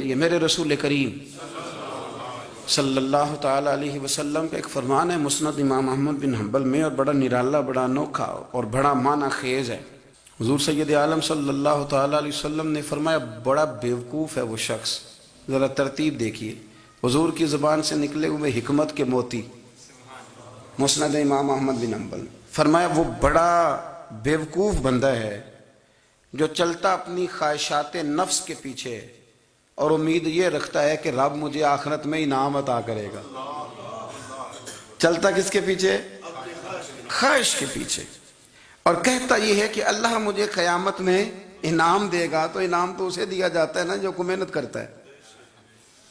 لیے میرے رسول کریم صلی اللہ تعالیٰ علیہ وسلم کا ایک فرمان ہے مسند امام احمد بن حنبل میں، اور بڑا نرالا، بڑا انوکھا اور بڑا معنی خیز ہے۔ حضور سید عالم صلی اللہ تعالیٰ علیہ وسلم نے فرمایا بڑا بیوقوف ہے وہ شخص، ذرا ترتیب دیکھیے، حضور کی زبان سے نکلے ہوئے حکمت کے موتی، مسند امام احمد بن حنبل، فرمایا وہ بڑا بیوقوف بندہ ہے جو چلتا اپنی خواہشات نفس کے پیچھے اور امید یہ رکھتا ہے کہ رب مجھے آخرت میں انعام عطا کرے گا۔ چلتا کس کے پیچھے؟ خواہش کے پیچھے، اور کہتا یہ ہے کہ اللہ مجھے قیامت میں انعام دے گا، تو انعام تو اسے دیا جاتا ہے نا جو کو محنت کرتا ہے۔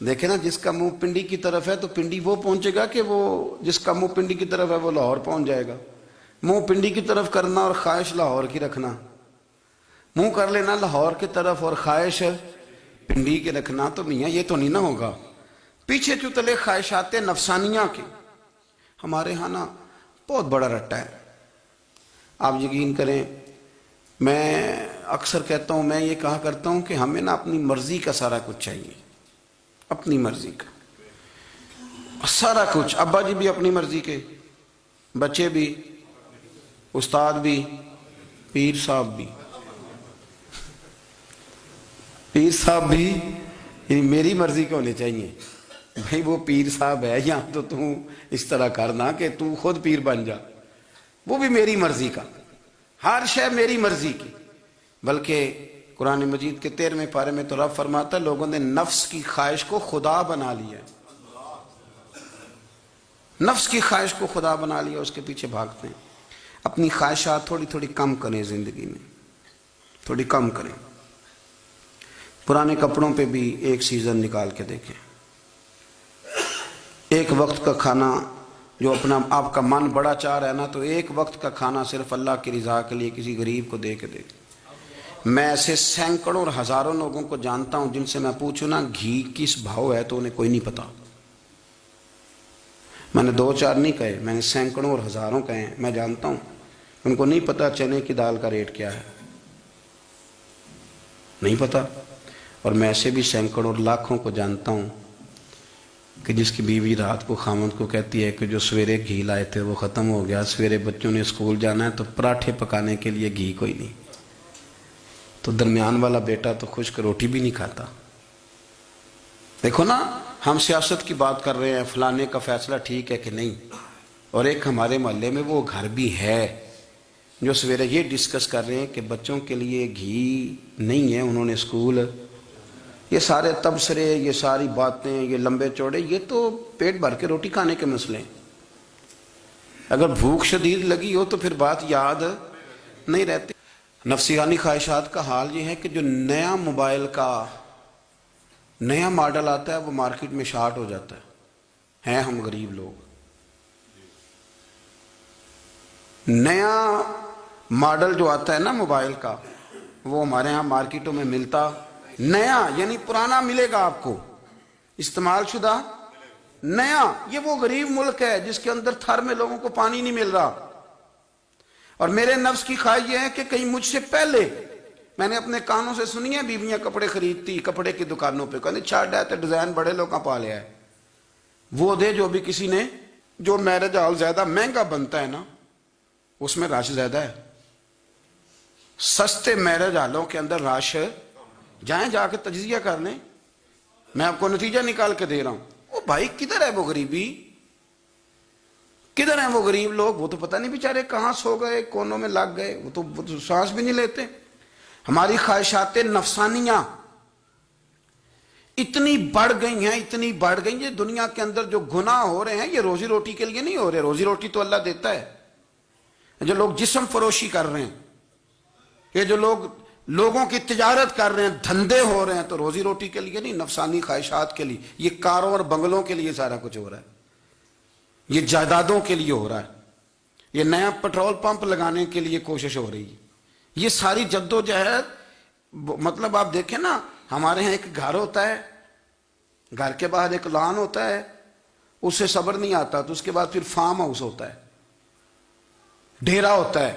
دیکھیں نا، جس کا منہ پنڈی کی طرف ہے تو پنڈی وہ پہنچے گا کہ وہ جس کا منہ پنڈی کی طرف ہے وہ لاہور پہنچ جائے گا۔ منہ پنڈی کی طرف کرنا اور خواہش لاہور کی رکھنا، منہ کر لینا لاہور کی طرف اور خواہش پنڈی کے رکھنا، تو میاں یہ تو نہیں نہ ہوگا۔ پیچھے چتلے خواہشات نفسانیہ کے ہمارے ہاں نا بہت بڑا رٹا ہے۔ آپ یقین کریں، میں اکثر کہتا ہوں، میں یہ کہا کرتا ہوں کہ ہمیں نا اپنی مرضی کا سارا کچھ چاہیے، اپنی مرضی کا سارا کچھ۔ ابا جی بھی اپنی مرضی کے، بچے بھی، استاد بھی، پیر صاحب بھی، پیر صاحب بھی، یعنی میری مرضی کے ہونے چاہیے۔ بھائی وہ پیر صاحب ہے یا تو اس طرح کرنا کہ تو خود پیر بن جا، وہ بھی میری مرضی کا، ہر شے میری مرضی کی۔ بلکہ قرآن مجید کے 13ویں پارے میں تو رب فرماتا ہے لوگوں نے نفس کی خواہش کو خدا بنا لیا، نفس کی خواہش کو خدا بنا لیا، اس کے پیچھے بھاگتے ہیں۔ اپنی خواہشات تھوڑی تھوڑی کم کریں، زندگی میں تھوڑی کم کریں۔ پرانے کپڑوں پہ بھی ایک سیزن نکال کے دیکھیں۔ ایک وقت کا کھانا جو اپنا آپ کا من بڑا چاہ رہا ہے نا، تو ایک وقت کا کھانا صرف اللہ کی رضا کے لیے کسی غریب کو دے کے دیکھیں۔ میں ایسے سینکڑوں اور ہزاروں لوگوں کو جانتا ہوں جن سے میں پوچھوں نا گھی کس بھاؤ ہے تو انہیں کوئی نہیں پتا۔ میں نے 2-4 نہیں کہے، میں نے سینکڑوں اور ہزاروں کہے ہیں، میں جانتا ہوں ان کو نہیں پتا چنے کی دال کا ریٹ کیا ہے، نہیں پتا۔ اور میں ایسے بھی سینکڑوں اور لاکھوں کو جانتا ہوں کہ جس کی بیوی رات کو خامند کو کہتی ہے کہ جو سویرے گھی لائے تھے وہ ختم ہو گیا، سویرے بچوں نے اسکول جانا ہے تو پراٹھے پکانے کے لیے گھی کوئی نہیں، تو درمیان والا بیٹا تو خشک روٹی بھی نہیں کھاتا۔ دیکھو نا، ہم سیاست کی بات کر رہے ہیں، فلانے کا فیصلہ ٹھیک ہے کہ نہیں، اور ایک ہمارے محلے میں وہ گھر بھی ہے جو سویرے یہ ڈسکس کر رہے ہیں کہ بچوں کے لیے گھی نہیں ہے، انہوں نے اسکول، یہ سارے تبصرے، یہ ساری باتیں، یہ لمبے چوڑے، یہ تو پیٹ بھر کے روٹی کھانے کے مسئلے ہیں۔ اگر بھوک شدید لگی ہو تو پھر بات یاد نہیں رہتی۔ نفسیانی خواہشات کا حال یہ ہے کہ جو نیا موبائل کا نیا ماڈل آتا ہے وہ مارکیٹ میں شارٹ ہو جاتا ہے، ہیں ہم غریب لوگ۔ نیا ماڈل جو آتا ہے نا موبائل کا، وہ ہمارے ہاں مارکیٹوں میں ملتا نیا، یعنی پرانا ملے گا آپ کو، استعمال شدہ نیا۔ یہ وہ غریب ملک ہے جس کے اندر تھر میں لوگوں کو پانی نہیں مل رہا۔ اور میرے نفس کی خواہش یہ ہے کہ کہیں مجھ سے پہلے، میں نے اپنے کانوں سے سنی ہے بیویاں کپڑے خریدتی کپڑے کی دکانوں پہ، کہنے چھاڑ ہے تو ڈیزائن بڑے لوگوں پا لیا ہے، وہ دے جو بھی کسی نے، جو میرج ہال زیادہ مہنگا بنتا ہے نا اس میں رش زیادہ ہے۔ سستے میرج ہالوں کے اندر رش، جائیں جا کے تجزیہ کر لیں، میں آپ کو نتیجہ نکال کے دے رہا ہوں۔ وہ بھائی کدھر ہے وہ غریبی، کدھر ہیں وہ غریب لوگ؟ وہ تو پتہ نہیں بیچارے کہاں سو گئے، کونوں میں لگ گئے، وہ تو سانس بھی نہیں لیتے۔ ہماری خواہشات نفسانیہ اتنی بڑھ گئی ہیں، اتنی بڑھ گئی ہیں، دنیا کے اندر جو گناہ ہو رہے ہیں یہ روزی روٹی کے لیے نہیں ہو رہے، روزی روٹی تو اللہ دیتا ہے۔ جو لوگ جسم فروشی کر رہے ہیں، یہ جو لوگ لوگوں کی تجارت کر رہے ہیں، دھندے ہو رہے ہیں، تو روزی روٹی کے لیے نہیں، نفسانی خواہشات کے لیے۔ یہ کاروں اور بنگلوں کے لیے سارا کچھ ہو رہا ہے، یہ جائیدادوں کے لیے ہو رہا ہے، یہ نیا پٹرول پمپ لگانے کے لیے کوشش ہو رہی ہے، یہ ساری جد و جہد۔ مطلب آپ دیکھیں نا، ہمارے ہاں ایک گھر ہوتا ہے، گھر کے بعد ایک لان ہوتا ہے، اس سے صبر نہیں آتا تو اس کے بعد پھر فارم ہاؤس ہوتا ہے، ڈیرا ہوتا ہے،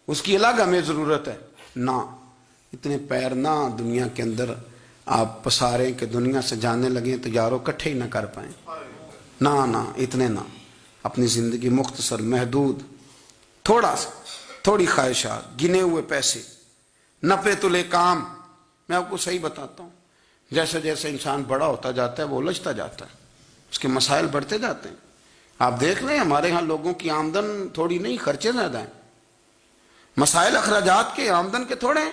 اس کی الگ ہمیں ضرورت ہے۔ نہ اتنے پیر نہ دنیا کے اندر آپ پساریں کہ دنیا سے جانے لگیں تو یارو کٹھے ہی نہ کر پائیں. نہ اتنے نہ. اپنی زندگی مختصر، محدود، تھوڑا سا، تھوڑی خواہشات، گنے ہوئے پیسے، نپے تلے کام. میں آپ کو صحیح بتاتا ہوں، جیسے جیسے انسان بڑا ہوتا جاتا ہے وہ الجھتا جاتا ہے، اس کے مسائل بڑھتے جاتے ہیں. آپ دیکھ لیں ہمارے ہاں لوگوں کی آمدن تھوڑی نہیں، خرچے زیادہ ہیں. مسائل اخراجات کے، آمدن کے تھوڑے ہیں.